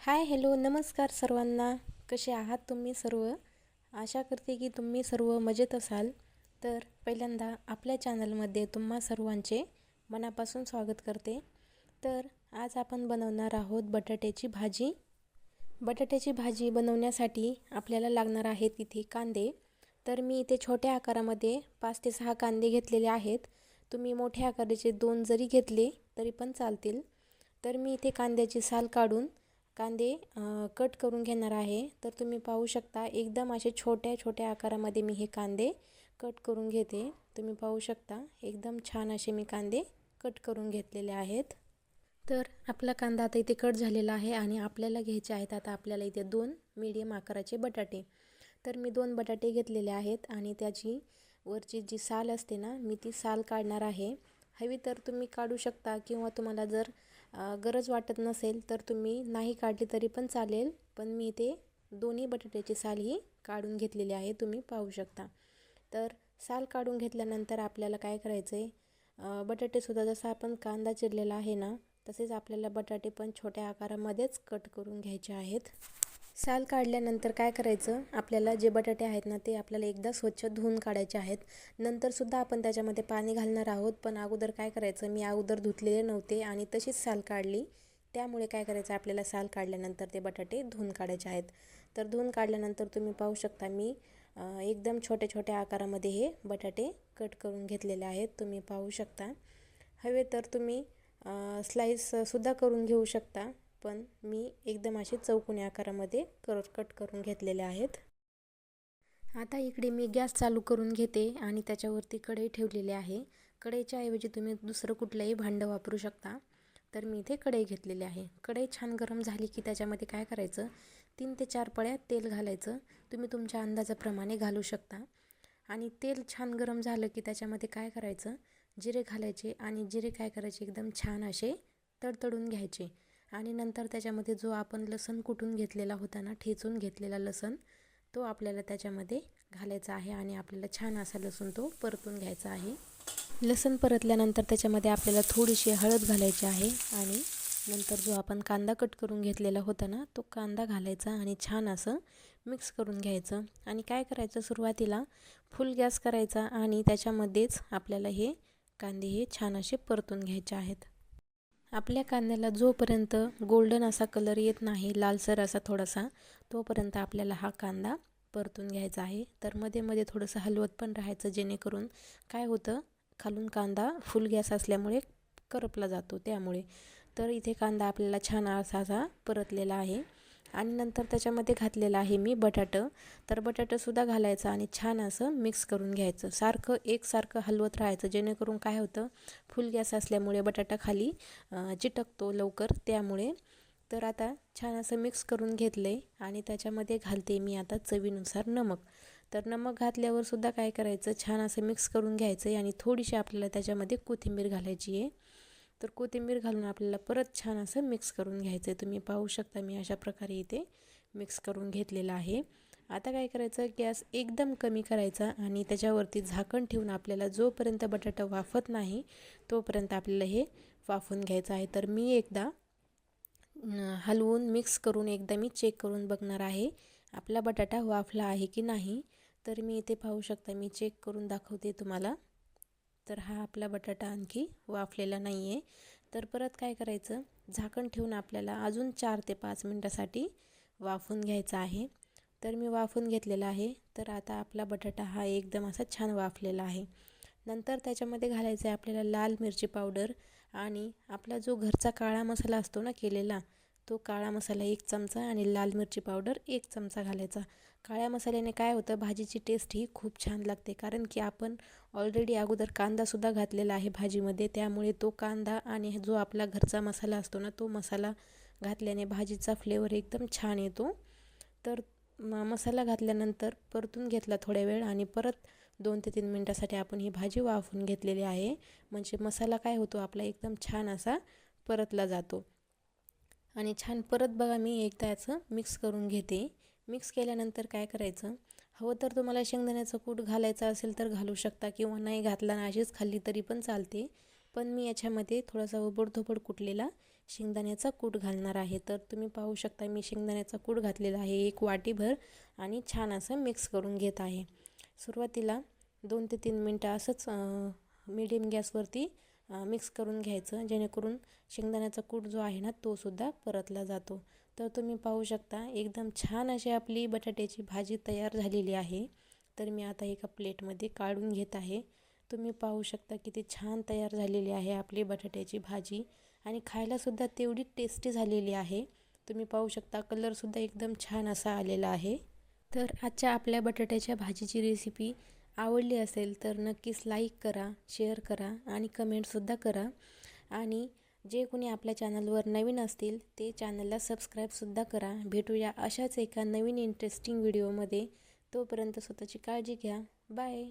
Hi hello नमस्कार सर्वांना. कसे आहात तुम्ही सर्व? आशा करते की तुम्ही सर्व मजेत असाल. तर पहिल्यांदा आपल्या चॅनलमध्ये तुम्हा सर्वांचे मनापासून स्वागत करते. तर आज आपण बनवणार आहोत बटाट्याची भाजी. बटाट्याची भाजी बनवण्यासाठी आपल्याला लागणार आहेत इथे कांदे. तर मी इथे छोट्या आकारामध्ये 5 ते 6 कांदे घेतलेले आहेत. तुम्ही मोठ्या आकाराचे 2 जरी घेतले तरी पण चालतील. तर मी इथे कांद्याची साल काढून कांदे कट करून घेणार आहे. तर तुम्ही पाहू शकता एकदम असे छोट्या छोट्या आकारामध्ये मी हे कांदे कट करून घेते. तुम्ही पाहू शकता एकदम छान असे मी कांदे कट करून घेतलेले आहेत. तर आपला कांदा आता इथे कट झालेला आहे आणि आपल्याला घ्यायचे आहेत आता आपल्याला इथे 2 मीडियम आकाराचे बटाटे. तर मी 2 बटाटे घेतलेले आहेत आणि त्याची वरची जी साल असते ना मी ती साल काढणार आहे. हवी तर तुम्ही काढू शकता किंवा तुम्हाला जर गरज वाटत नसेल तर तुम्ही नाही काढली तरी पण चालेल. पण मी इथे दोन्ही बटाट्याची साल ही काढून घेतलेली आहे, तुम्ही पाहू शकता. तर साल काढून घेतल्यानंतर आपल्याला काय करायचं आहे, बटाटेसुद्धा जसं आपण कांदा चिरलेला आहे ना तसेच आपल्याला बटाटे पण छोट्या आकारामध्येच कट करून घ्यायचे आहेत. साल काढल्यानंतर काय करायचं, आपल्याला जे बटाटे आहेत ना ते आपल्याला एकदा स्वच्छ धुवून काढायचे आहेत. नंतरसुद्धा आपण त्याच्यामध्ये पाणी घालणार आहोत. पण अगोदर काय करायचं, मी अगोदर धुतलेले नव्हते आणि तशीच साल काढली. त्यामुळे काय करायचं, आपल्याला साल काढल्यानंतर ते बटाटे धुवून काढायचे आहेत. तर धुवून काढल्यानंतर तुम्ही पाहू शकता मी एकदम छोट्या छोट्या आकारामध्ये हे बटाटे कट करून घेतलेले आहेत, तुम्ही पाहू शकता. हवे तर तुम्ही स्लाईससुद्धा करून घेऊ शकता. पण मी एकदम असे चौकोनी आकारामध्ये कट करून घेतलेले आहेत. आता इकडे मी गॅस चालू करून घेते आणि त्याच्यावरती कढई ठेवलेली आहे. कढईच्या ऐवजी तुम्ही दुसरं कुठलंही भांडं वापरू शकता. तर मी इथे कढई घेतलेली आहे. कढई छान गरम झाली की त्याच्यामध्ये काय करायचं, 3 ते 4 पळ्या तेल घालायचं. तुम्ही तुमच्या अंदाजाप्रमाणे घालू शकता. आणि तेल छान गरम झालं की त्याच्यामध्ये काय करायचं, जिरे घालायचे आणि जिरे काय करायचे एकदम छान असे तडतडून घ्यायचे. आणि नंतर त्याच्यामध्ये जो आपण लसूण कुटून घेतलेला होता ना, ठेचून घेतलेला लसूण, तो आपल्याला त्याच्यामध्ये घालायचा आहे आणि आपल्याला छान असा लसूण तो परतून घ्यायचा आहे. लसूण परतल्यानंतर त्याच्यामध्ये आपल्याला थोडीशी हळद घालायची आहे आणि नंतर जो आपण कांदा कट करून घेतलेला होता ना तो कांदा घालायचा आणि छान असं मिक्स करून घ्यायचं. आणि काय करायचं, सुरुवातीला फुल गॅस करायचा आणि त्याच्यामध्येच आपल्याला हे कांदे हे छान असे परतून घ्यायचे आहेत. आपल्या कांद्याला जोपर्यंत गोल्डन असा कलर येत नाही, लालसर असा थोडासा, तोपर्यंत आपल्याला हा कांदा परतून घ्यायचा आहे. तर मध्ये मध्ये थोडंसं हलवत पण राहायचं, जेणेकरून काय होतं, खालून कांदा फुल गॅस असल्यामुळे करपला जातो त्यामुळे. तर इथे कांदा आपल्याला छान असा परतलेला आहे आणि नंतर त्याच्यामध्ये घातलेलं आहे मी बटाटं. तर बटाटंसुद्धा घालायचं आणि छान असं मिक्स करून घ्यायचं. सारखं एकसारखं हलवत राहायचं, जेणेकरून काय होतं, फुल गॅस असल्यामुळे बटाटा खाली चिटकतो लवकर त्यामुळे. तर आता छान असं मिक्स करून घेतलं आहे आणि त्याच्यामध्ये घालते मी आता चवीनुसार नमक. तर नमक घातल्यावर सुद्धा काय करायचं, छान असं मिक्स करून घ्यायचं आहे आणि थोडीशी आपल्याला त्याच्यामध्ये कोथिंबीर घालायची आहे. तर कोथिंबीर घालून आपल्याला परत छान असं मिक्स करून घ्यायचं आहे. तुम्ही पाहू शकता मी अशा प्रकारे इथे मिक्स करून घेतलेलं आहे. आता काय करायचं, गॅस एकदम कमी करायचा आणि त्याच्यावरती झाकण ठेवून आपल्याला जोपर्यंत बटाटा वाफत नाही तोपर्यंत आपल्याला हे वाफवून घ्यायचं आहे. तर मी एकदा हलवून मिक्स करून एकदा मी चेक करून बघणार आहे आपला बटाटा वाफला आहे की नाही. तर मी इथे पाहू शकता, मी चेक करून दाखवते तुम्हाला. तर हा आपला बटाटा आणखी वाफलेला नाही आहे. तर परत काय करायचं, झाकण ठेवून आपल्याला अजून 4 ते 5 मिनटासाठी वाफवून घ्यायचा आहे. तर मी वाफवून घेतलेला आहे. तर आता आपला बटाटा हा एकदम असा छान वाफलेला आहे. नंतर त्याच्यामध्ये घालायचं आहे आपल्याला लाल मिरची पावडर आणि आपला जो घरचा काळा मसाला असतो ना केलेला, तो काळा मसाला 1 चमचा आणि लाल मिरची पावडर 1 चमचा घालायचा. काळ्या मसाल्याने काय होतं, भाजीची टेस्ट ही खूप छान लागते, कारण की आपण ऑलरेडी अगोदर कांदासुद्धा घातलेला आहे भाजीमध्ये. त्यामुळे तो कांदा आणि जो आपला घरचा मसाला असतो ना, तो मसाला घातल्याने भाजीचा फ्लेवर एकदम छान येतो. तर मसाला घातल्यानंतर परतून घेतला थोड्या वेळ आणि परत 2 ते 3 मिनटासाठी आपण ही भाजी वाफवून घेतलेली आहे. म्हणजे मसाला काय होतो आपला एकदम छान असा परतला जातो. आणि छान परत बघा मी एकदा याचं मिक्स करून घेते. मिक्स केल्यानंतर काय करायचं, हवं तर तुम्हाला शेंगदाण्याचं कूट घालायचं असेल तर घालू शकता किंवा नाही घातला ना अशीच खाल्ली तरी पण चालते. पण मी याच्यामध्ये थोडासा उबडधोबड कुटलेला शेंगदाण्याचा कूट घालणार आहे. तर तुम्ही पाहू शकता मी शेंगदाण्याचा कूट घातलेला आहे 1 वाटीभर आणि छान असं मिक्स करून घेत आहे. सुरुवातीला 2 ते 3 मिनटं असंच मीडियम गॅसवरती मिक्स करून घ्यायचं, जेणेकरून शेंगदाण्याचा कूट जो आहे ना तो सुद्धा परतला जातो. तर तुम्ही पाहू शकता एकदम छान अशी आपली बटाट्याची भाजी तयार झालेली आहे. तर मी आता एका प्लेटमध्ये काढून घेत आहे. तुम्ही पाहू शकता किती छान तयार झालेली आहे आपली बटाट्याची भाजी आणि खायलासुद्धा तेवढी टेस्टी झालेली आहे. तुम्ही पाहू शकता कलरसुद्धा एकदम छान असा आलेला आहे. तर आजच्या आपल्या बटाट्याच्या भाजीची रेसिपी आवडली असेल तर नक्कीच लाईक करा, शेअर करा आणि कमेंटसुद्धा करा. आणि जे कोणी आपल्या चॅनलवर नवीन असतील ते चॅनलला सबस्क्राईबसुद्धा करा. भेटूया अशाच एका नवीन इंटरेस्टिंग व्हिडिओमध्ये. तोपर्यंत स्वतःची काळजी घ्या. बाय.